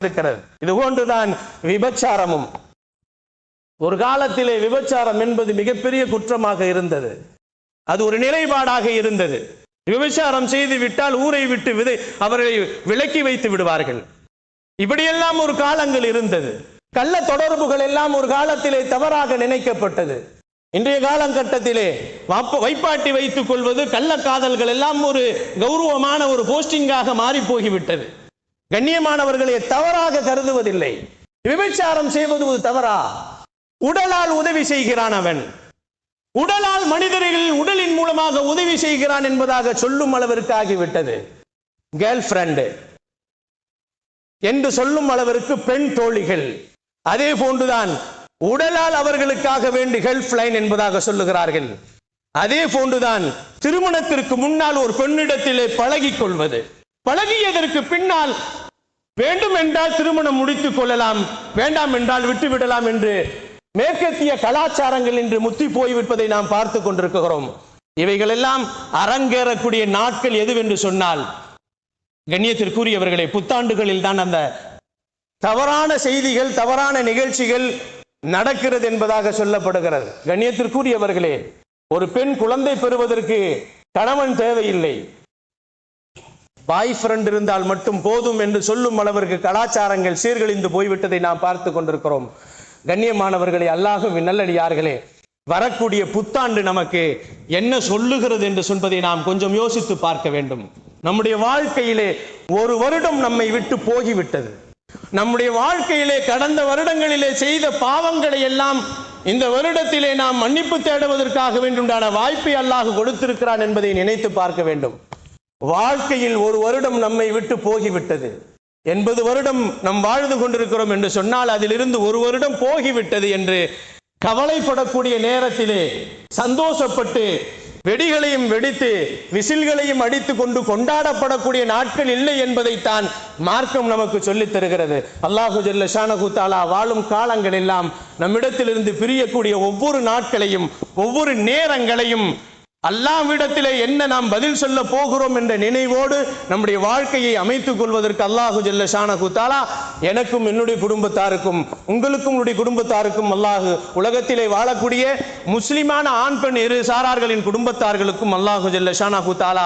இருக்கிறது. இது போன்றுதான் விபச்சாரமும். ஒரு காலத்திலே விபச்சாரம் என்பது மிகப்பெரிய குற்றமாக இருந்தது. அது ஒரு நிலைப்பாடாக இருந்தது. விபச்சாரம் செய்து விட்டால் ஊரை விட்டு அவர்களை விலக்கி வைத்து விடுவார்கள். இப்படியெல்லாம் ஒரு காலங்கள் இருந்தது. கள்ள தொடர்புகள் எல்லாம் ஒரு காலத்திலே தவறாக நினைக்கப்பட்டது. இன்றைய காலகட்டத்திலே வைப்பாட்டி வைத்துக் கொள்வது, கள்ள காதல்கள் எல்லாம் ஒரு கௌரவமான ஒரு போஸ்டிங்காக மாறி போகிவிட்டது. கண்ணியமானவர்களை தவறாக கருதுவதில்லை. விபச்சாரம் செய்வது ஒரு தவறா? உடலால் உதவி செய்கிறான் அவன். உடலால் மனிதர்கள் உடலின் மூலமாக உதவி செய்கிறான் என்பதாக சொல்லும் அளவிற்கு ஆகிவிட்டது. கேர்ள் ஃபிரெண்ட் என்று சொல்லும் அளவிற்கு பெண் தோழிகள். அதே போன்றுதான் உடலால் அவர்களுக்காக வேண்டி ஹெல்ப் லைன் என்பதாக சொல்லுகிறார்கள். அதே போன்றுதான் திருமணத்திற்கு முன்னால் ஒரு பெண்ணிடத்திலே பழகிக் கொள்வது. பழகியதற்கு பின்னால் வேண்டும் என்றால் திருமணம் முடித்துக் கொள்ளலாம், வேண்டாம் என்றால் விட்டுவிடலாம் என்று மேற்கத்திய கலாச்சாரங்கள் இன்று முத்தி போய்விட்டதை நாம் பார்த்து கொண்டிருக்கிறோம். இவைகள் எல்லாம் அரங்கேறக்கூடிய நாட்கள் எதுவென்று சொன்னால், கண்ணியத்திற்குரியவர்களே, புத்தாண்டுகளில் தான் அந்த தவறான செய்திகள், தவறான நிகழ்ச்சிகள் நடக்கிறது என்பதாக சொல்லப்படுகிறது. கண்ணியத்திற்குரியவர்களே, ஒரு பெண் குழந்தை பெறுவதற்கு கணவன் தேவையில்லை, பாய் ஃப்ரெண்ட் இருந்தால் மட்டும் போதும் என்று சொல்லும் அளவிற்கு கலாச்சாரங்கள் சீர்கழிந்து போய்விட்டதை நாம் பார்த்து கொண்டிருக்கிறோம். கண்ணியமானவர்களே, அல்லாஹ்வின் நல்லடியார்களே, வரக்கூடிய புத்தாண்டு நமக்கு என்ன சொல்லுகிறது என்று சொல்வதை நாம் கொஞ்சம் யோசித்து பார்க்க வேண்டும். நம்முடைய வாழ்க்கையிலே ஒரு வருடம் நம்மை விட்டு போகிவிட்டது. நம்முடைய வாழ்க்கையிலே கடந்த வருடங்களிலே செய்த பாவங்களை எல்லாம் இந்த வருடத்திலே நாம் மன்னிப்பு தேடுவதற்காக வேண்டுமான வாய்ப்பை அல்லாஹ் கொடுத்திருக்கிறான் என்பதை நினைத்து பார்க்க வேண்டும். வாழ்க்கையில் ஒரு வருடம் நம்மை விட்டு போகிவிட்டது. 80 வருடம் நாம் வாழ்ந்து கொண்டிருக்கிறோம் என்று சொன்னால் அதிலிருந்து ஒரு வருடம் போகிவிட்டது என்று கவலைப்படக்கூடிய நேரத்திலே சந்தோஷப்பட்டு வெடிகளையும் வெடித்து விசில்களையும் அடித்து கொண்டு கொண்டாடப்படக்கூடிய நாட்கள் இல்லை என்பதைத்தான் மார்க்கம் நமக்கு சொல்லித் தருகிறது. அல்லாஹு ஜல்ல ஷானஹு தஆலா வாழும் காலங்கள் எல்லாம் நம்மிடத்திலிருந்து பிரியக்கூடிய ஒவ்வொரு நாட்களையும் ஒவ்வொரு நேரங்களையும் அல்லாஹ்விடத்திலே என்ன நாம் பதில் சொல்ல போகிறோம் என்ற நினைவோடு நம்முடைய வாழ்க்கையை அமைத்துக் கொள்வதற்கு அல்லாஹு ஜல்ல ஷானஹு தஆலா எனக்கும் என்னுடைய குடும்பத்தாருக்கும் உங்களுக்கும் உங்களுடைய குடும்பத்தாருக்கும் அல்லாஹ் உலகத்திலே வாழக்கூடிய முஸ்லிமான ஆண் பெண் இரு சாரார்களின் குடும்பத்தார்களுக்கும் அல்லாஹு ஜல்ல ஷானஹு தஆலா